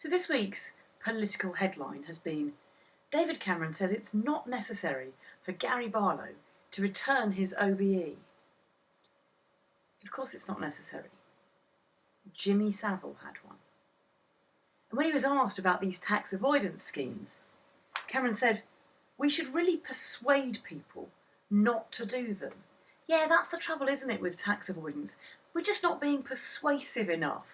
So this week's political headline has been, David Cameron says it's not necessary for Gary Barlow to return his OBE. Of course it's not necessary. Jimmy Savile had one. And when he was asked about these tax avoidance schemes, Cameron said, we should really persuade people not to do them. Yeah, that's the trouble, isn't it, with tax avoidance? We're just not being persuasive enough.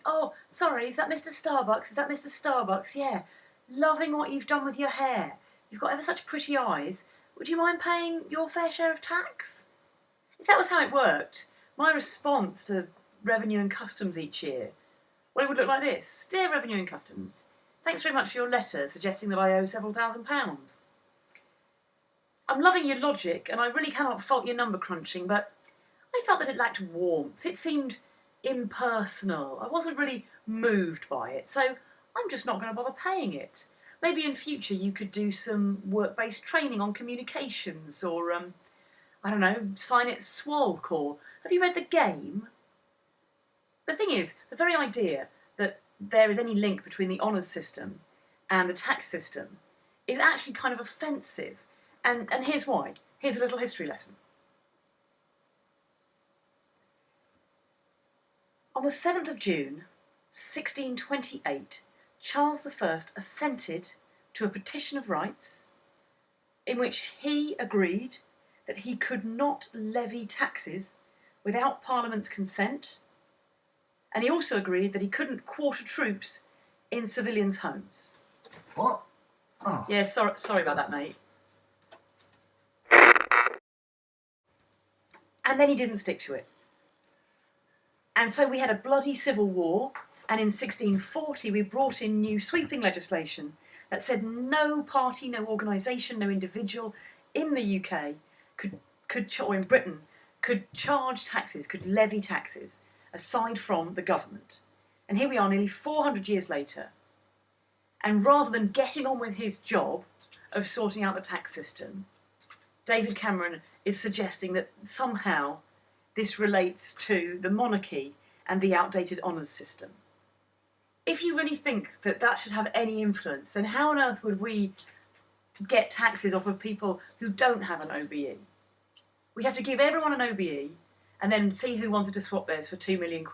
Oh, sorry, is that Mr. Starbucks? Is that Mr. Starbucks? Yeah, loving what you've done with your hair. You've got ever such pretty eyes. Would you mind paying your fair share of tax? If that was how it worked, my response to Revenue and Customs each year, well, it would look like this. Dear Revenue and Customs, thanks very much for your letter suggesting that I owe several £1,000s. I'm loving your logic, and I really cannot fault your number crunching, but I felt that it lacked warmth. It seemed impersonal. I wasn't really moved by it, so I'm just not going to bother paying it. Maybe in future you could do some work-based training on communications, or, I don't know, sign it swalk, or have you read The Game? The thing is, the very idea that there is any link between the honours system and the tax system is actually kind of offensive. And here's why. Here's a little history lesson. On the 7th of June, 1628, Charles I assented to a petition of rights in which he agreed that he could not levy taxes without Parliament's consent, and he also agreed that he couldn't quarter troops in civilians' homes. What? Oh. Yeah, sorry about that, mate. And then he didn't stick to it. And so we had a bloody civil war, and in 1640 we brought in new sweeping legislation that said no party, no organisation, no individual in the UK or in Britain could charge taxes, could levy taxes, aside from the government. And here we are nearly 400 years later, and rather than getting on with his job of sorting out the tax system, David Cameron is suggesting that somehow this relates to the monarchy and the outdated honours system. If you really think that that should have any influence, then how on earth would we get taxes off of people who don't have an OBE? We'd have to give everyone an OBE and then see who wanted to swap theirs for £2 million.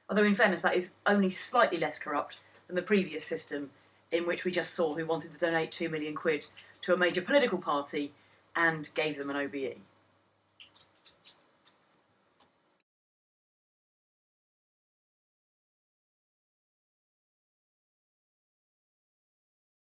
Although in fairness, that is only slightly less corrupt than the previous system in which we just saw who wanted to donate £2 million to a major political party and gave them an OBE.